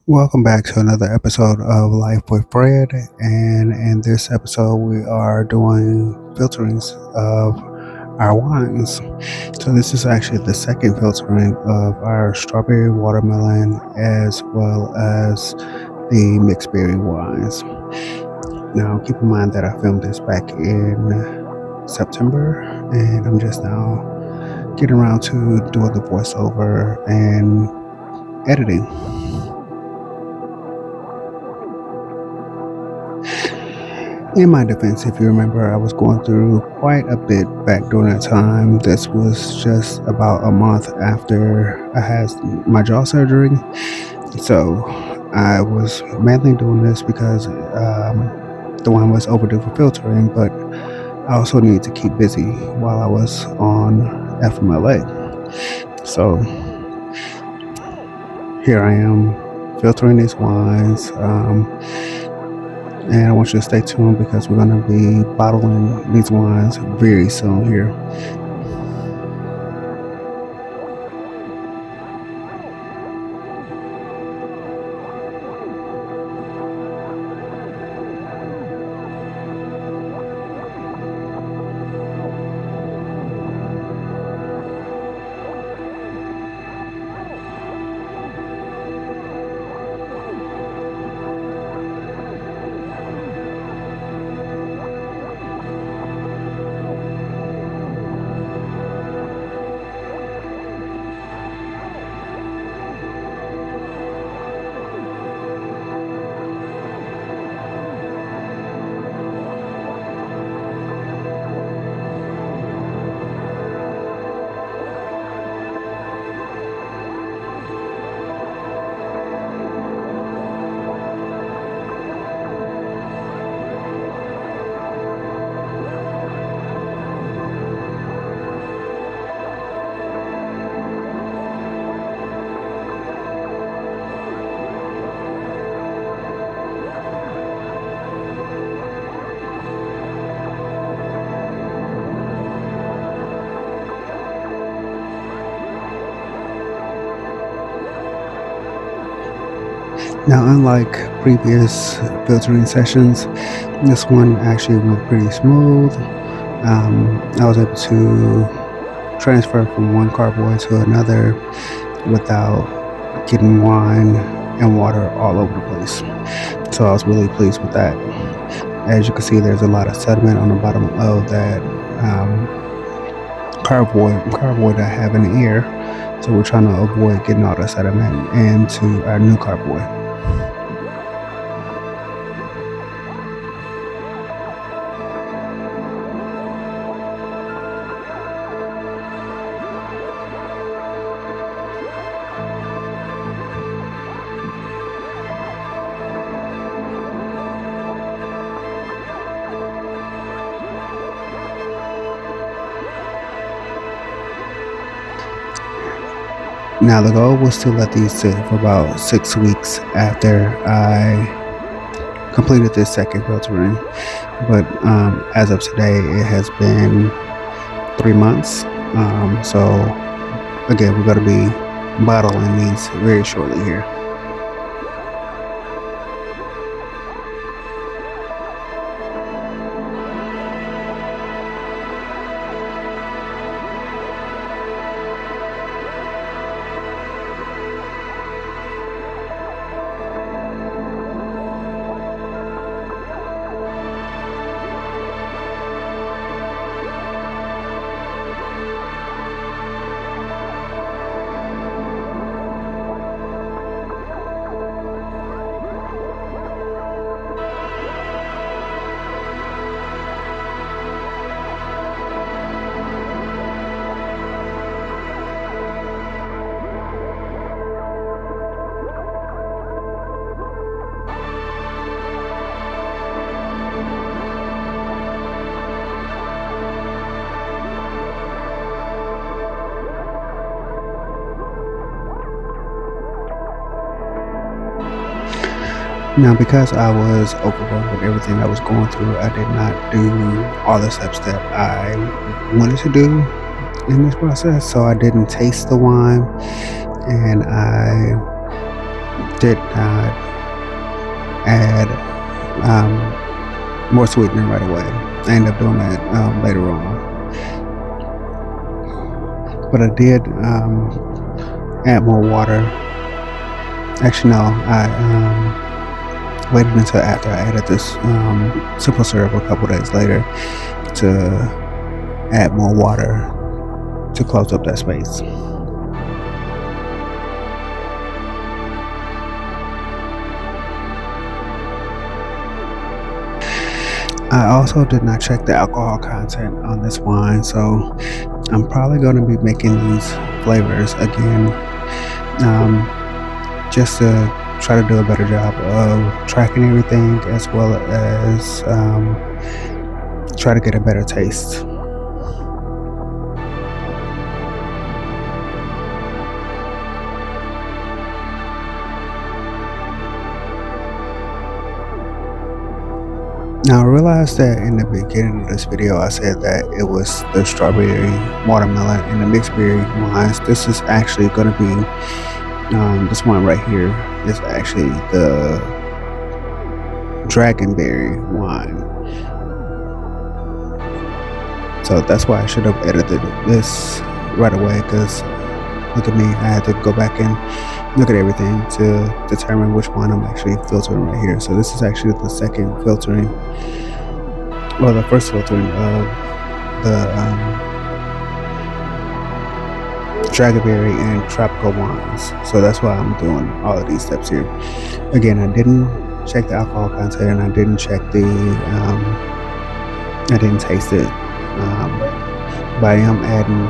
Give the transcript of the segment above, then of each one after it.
Welcome back to another episode of Life with Bread. And in this episode, we are doing filterings of our wines. So, this is actually the second filtering of our strawberry watermelon as well as the mixed berry wines. Now, keep in mind that I filmed this back in September, and I'm just now getting around to doing the voiceover and editing. In my defense, if you remember, I was going through quite a bit back during that time. This was just about a month after I had my jaw surgery. So I was mainly doing this because the wine was overdue for filtering, but I also needed to keep busy while I was on FMLA. So here I am filtering these wines. And I want you to stay tuned because we're going to be bottling these wines very soon here. Now, unlike previous filtering sessions, this one actually went pretty smooth. I was able to transfer from one carboy to another without getting wine and water all over the place. So I was really pleased with that. As you can see, there's a lot of sediment on the bottom of that carboy that I have in the ear. So we're trying to avoid getting all the sediment into our new carboy. Now the goal was to let these sit for about 6 weeks after I completed this second filtering, but as of today it has been 3 months. So again, we're going to be bottling these very shortly here. Now, because I was overwhelmed with everything I was going through, I did not do all the steps that I wanted to do in this process. So I didn't taste the wine, and I did not add more sweetening right away. I ended up doing that later on. But I did add more water. Actually, no, I waited until after I added this simple syrup a couple days later to add more water to close up that space. I also did not check the alcohol content on this wine, so I'm probably going to be making these flavors again, just to try to do a better job of tracking everything, as well as try to get a better taste. Now I realized that in the beginning of this video I said that it was the strawberry, watermelon, and the mixed berry wines. This is actually going to be, this one right here is actually the dragonberry wine. So that's why I should have edited this right away, because look at me, I had to go back and look at everything to determine which one I'm actually filtering right here. So this is actually the second filtering, well, the first filtering of the dragonberry and tropical wines. So that's why I'm doing all of these steps here. Again, I didn't check the alcohol content, and I didn't check the I didn't taste it, but I am adding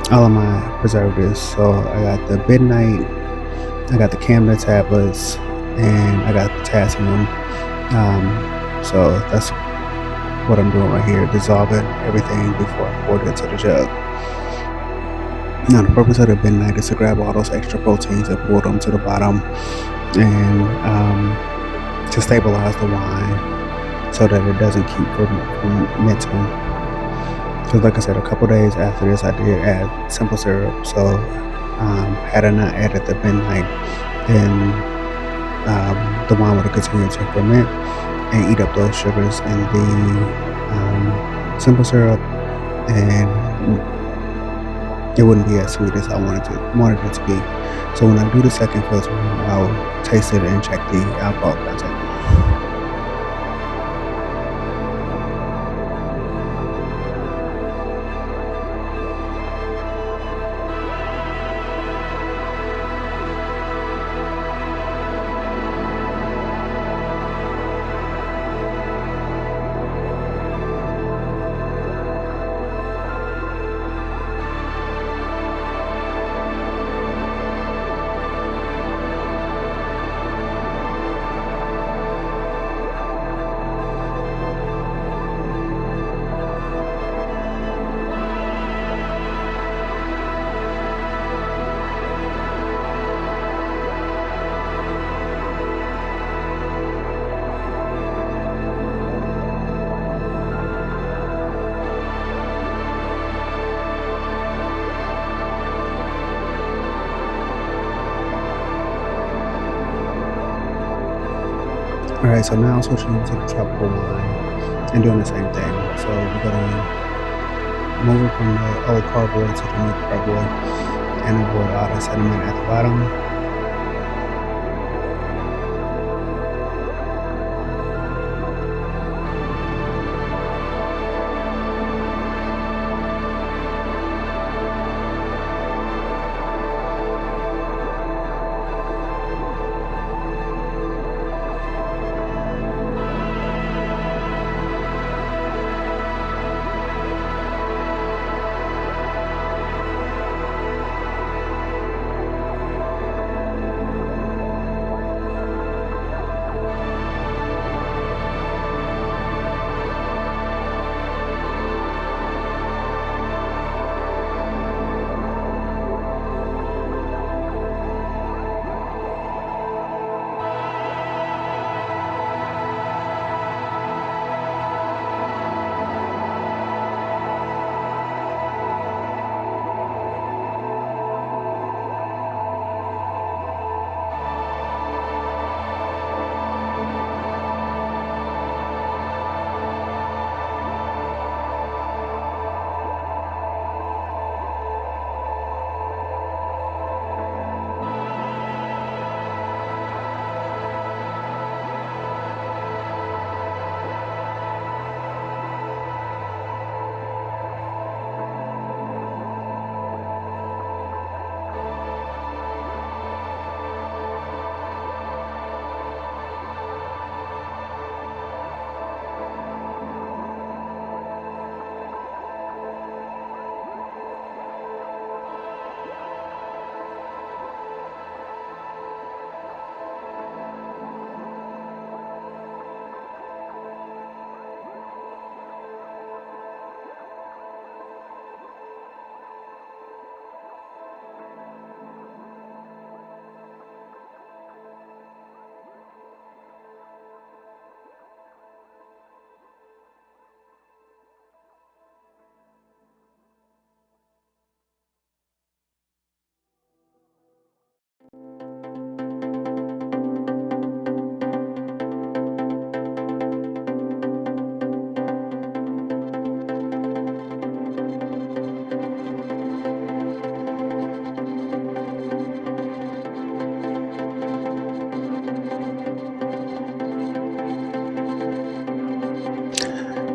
all of my preservatives. So I got the Bentonite, I got the Campden tablets, and I got potassium. So that's what I'm doing right here, dissolving everything before I pour it into the jug. Now the purpose of the Bentonite is to grab all those extra proteins and pull them to the bottom, and to stabilize the wine so that it doesn't keep fermenting. Because like I said, a couple days after this I did add simple syrup. So had I not added the Bentonite, then the wine would have continued to ferment and eat up those sugars in the simple syrup, and it wouldn't be as sweet as I wanted it to be. So when I do the second filter, I'll taste it and check the alcohol content. Alright, so now I'm switching over to the tropical wine and doing the same thing. So we're going to move it from the old carboy to the new carboy and avoid all the sediment at the bottom.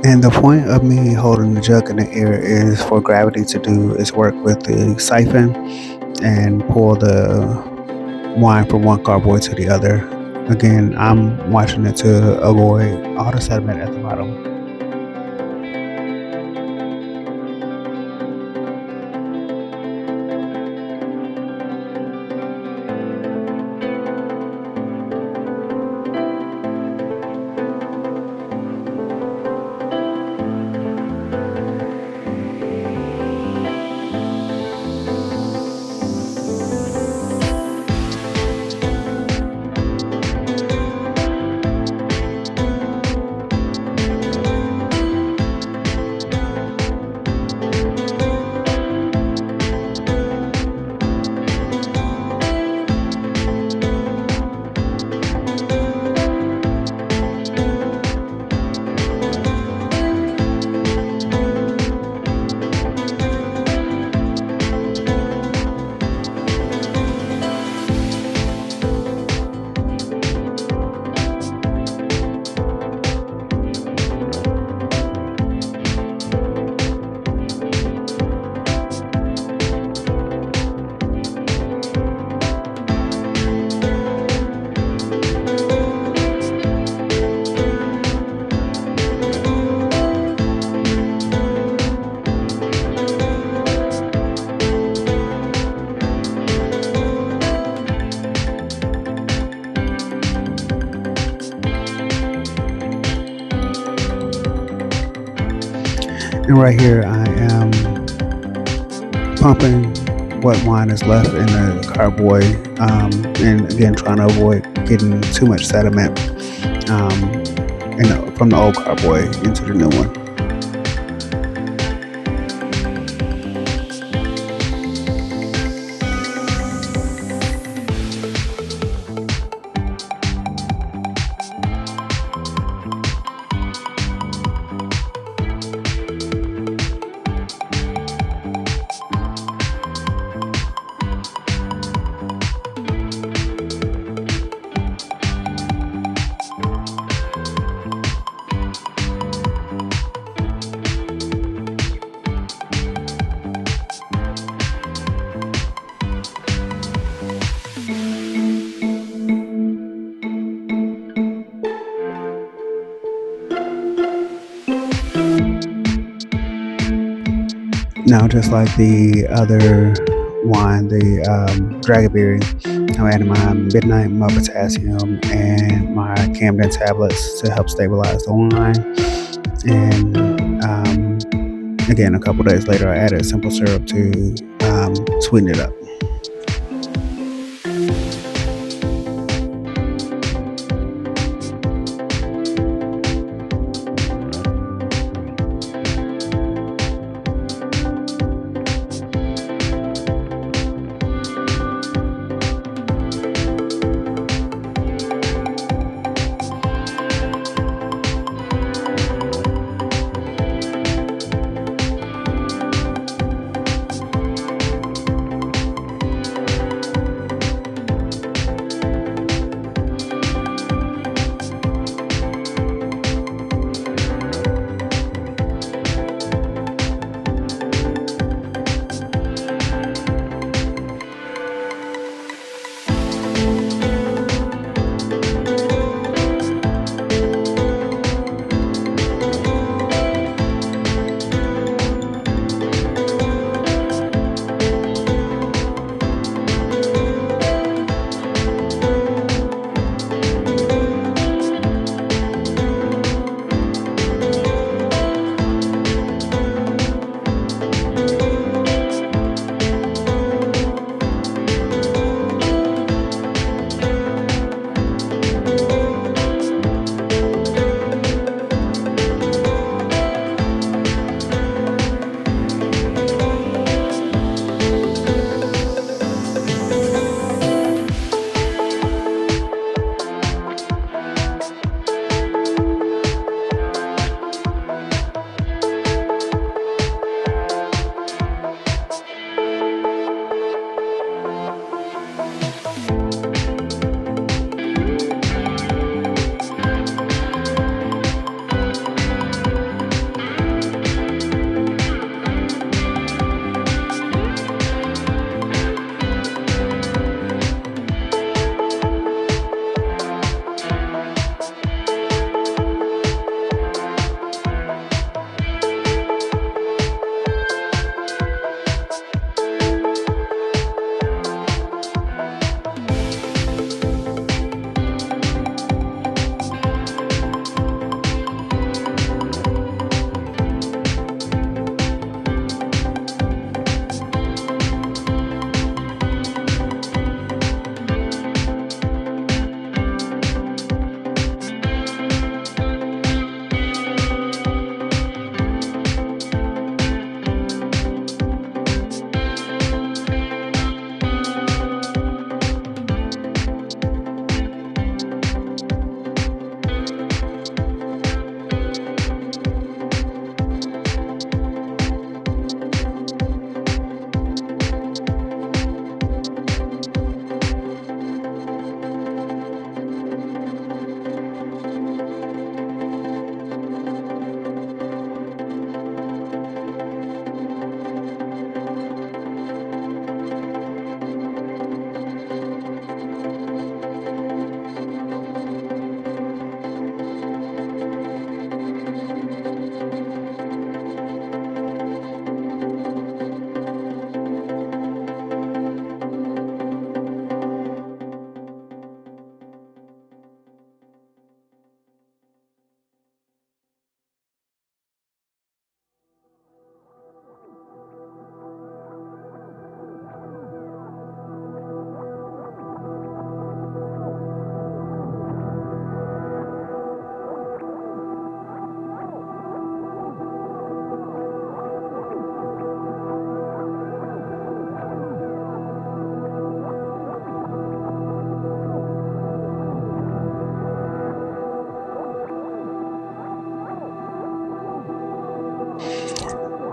And the point of me holding the jug in the air is for gravity to do its work with the siphon and pour the wine from one carboy to the other. Again, I'm watching it to avoid all the sediment at the bottom. And right here I am pumping what wine is left in the carboy, and again trying to avoid getting too much sediment from the old carboy into the new one. Now, just like the other wine, the Dragonberry, I'm adding my Bentonite, my potassium, and my Campden tablets to help stabilize the wine. And again, a couple days later, I added simple syrup to sweeten it up.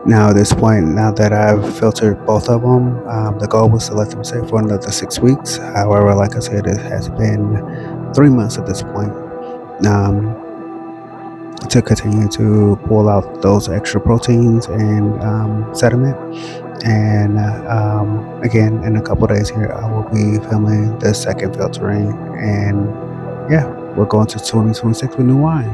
Now, at this point, now that I've filtered both of them, the goal was to let them sit for another 6 weeks. However, like I said, it has been 3 months at this point, to continue to pull out those extra proteins and sediment. And again, in a couple days here, I will be filming the second filtering. And yeah, we're going to 2026 with new wine.